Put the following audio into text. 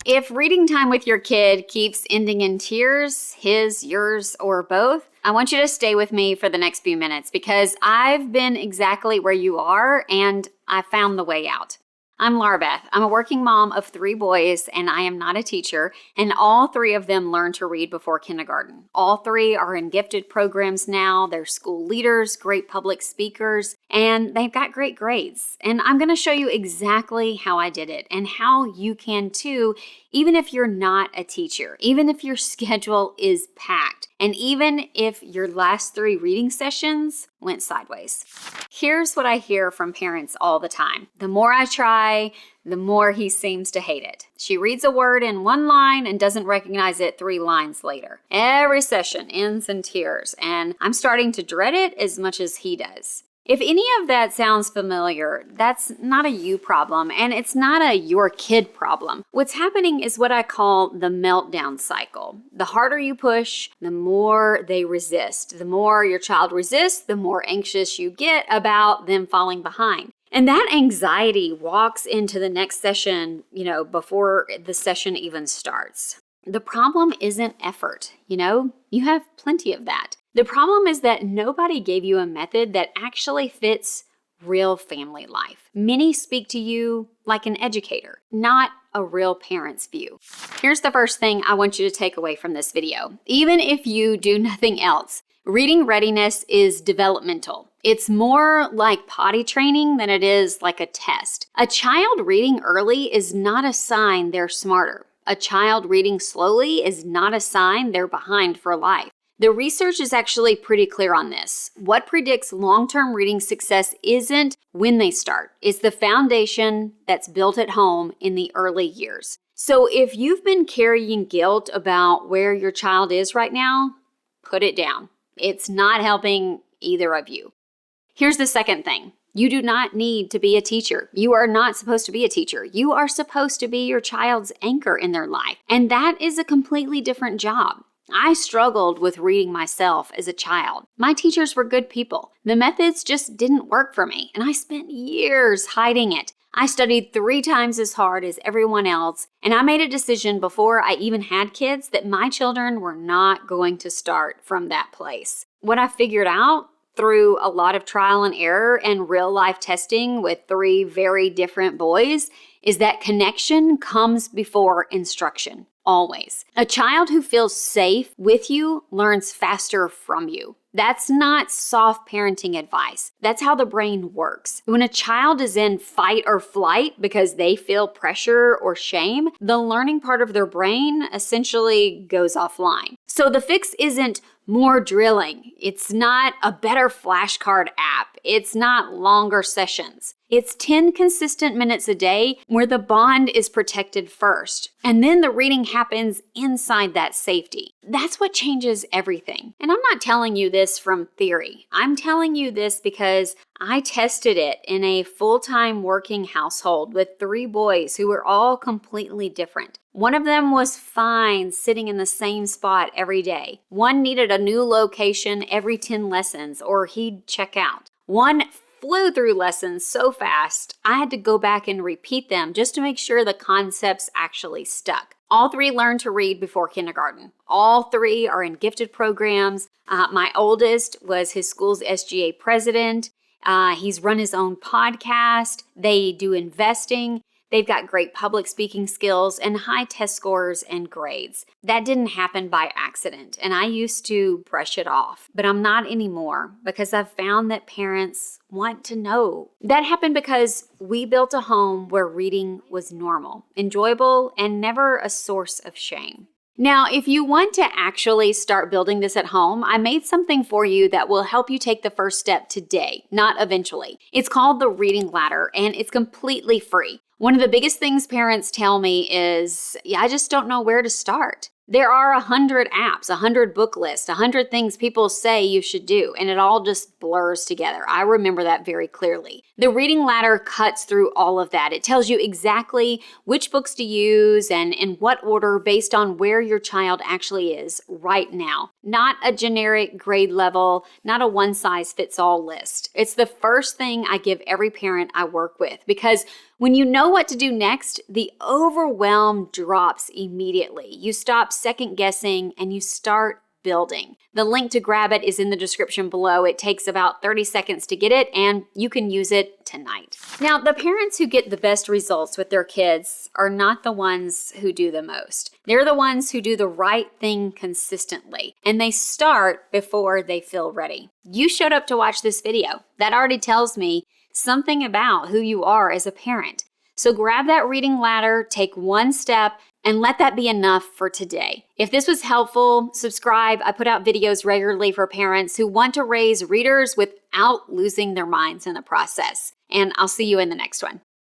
If reading time with your kid keeps ending in tears, his, yours, or both, I want you to stay with me for the next few minutes because I've been exactly where you are and I found the way out. I'm Laura Beth. I'm a working mom of 3 boys and I am not a teacher, and all 3 of them learned to read before kindergarten. All 3 are in gifted programs now. They're school leaders, great public speakers, and they've got great grades. And I'm going to show you exactly how I did it and how you can too, even if you're not a teacher, even if your schedule is packed, and even if your last 3 reading sessions went sideways. Here's what I hear from parents all the time. The more I try, the more he seems to hate it. She reads a word in 1 line and doesn't recognize it 3 lines later. Every session ends in tears, and I'm starting to dread it as much as he does. If any of that sounds familiar, that's not a you problem, and it's not a your kid problem. What's happening is what I call the meltdown cycle. The harder you push, the more they resist. The more your child resists, the more anxious you get about them falling behind. And that anxiety walks into the next session, before the session even starts. The problem isn't effort, you have plenty of that. The problem is that nobody gave you a method that actually fits real family life. Many speak to you like an educator, not a real parent's view. Here's the first thing I want you to take away from this video. Even if you do nothing else, reading readiness is developmental. It's more like potty training than it is like a test. A child reading early is not a sign they're smarter. A child reading slowly is not a sign they're behind for life. The research is actually pretty clear on this. What predicts long-term reading success isn't when they start. It's the foundation that's built at home in the early years. So if you've been carrying guilt about where your child is right now, put it down. It's not helping either of you. Here's the second thing. You do not need to be a teacher. You are not supposed to be a teacher. You are supposed to be your child's anchor in their life. And that is a completely different job. I struggled with reading myself as a child. My teachers were good people. The methods just didn't work for me, and I spent years hiding it. I studied 3 times as hard as everyone else, and I made a decision before I even had kids that my children were not going to start from that place. What I figured out through a lot of trial and error and real-life testing with 3 very different boys is that connection comes before instruction. Always. A child who feels safe with you learns faster from you. That's not soft parenting advice. That's how the brain works. When a child is in fight or flight because they feel pressure or shame, the learning part of their brain essentially goes offline. So the fix isn't more drilling. It's not a better flashcard app. It's not longer sessions. It's 10 consistent minutes a day where the bond is protected first. And then the reading happens inside that safety. That's what changes everything. And I'm not telling you this from theory. I'm telling you this because I tested it in a full-time working household with 3 boys who were all completely different. One of them was fine sitting in the same spot every day. One needed a new location every 10 lessons or he'd check out. One flew through lessons so fast, I had to go back and repeat them just to make sure the concepts actually stuck. All 3 learned to read before kindergarten. All 3 are in gifted programs. My oldest was his school's SGA president. He's run his own podcast. They do investing. They've got great public speaking skills and high test scores and grades. That didn't happen by accident, and I used to brush it off, but I'm not anymore because I've found that parents want to know. That happened because we built a home where reading was normal, enjoyable, and never a source of shame. Now, if you want to actually start building this at home, I made something for you that will help you take the first step today, not eventually. It's called the Reading Ladder, and it's completely free. One of the biggest things parents tell me is, I just don't know where to start. There are 100 apps, 100 book lists, 100 things people say you should do, and it all just blurs together. I remember that very clearly. The Reading Ladder cuts through all of that. It tells you exactly which books to use and in what order based on where your child actually is right now. Not a generic grade level, not a one-size-fits-all list. It's the first thing I give every parent I work with because When you know what to do next, the overwhelm drops immediately. You stop second guessing and you start building. The link to grab it is in the description below. It takes about 30 seconds to get it, and you can use it tonight. Now, the parents who get the best results with their kids are not the ones who do the most. They're the ones who do the right thing consistently, and they start before they feel ready. You showed up to watch this video. That already tells me something about who you are as a parent. So grab that reading ladder, take one step, and let that be enough for today. If this was helpful, subscribe. I put out videos regularly for parents who want to raise readers without losing their minds in the process. And I'll see you in the next one.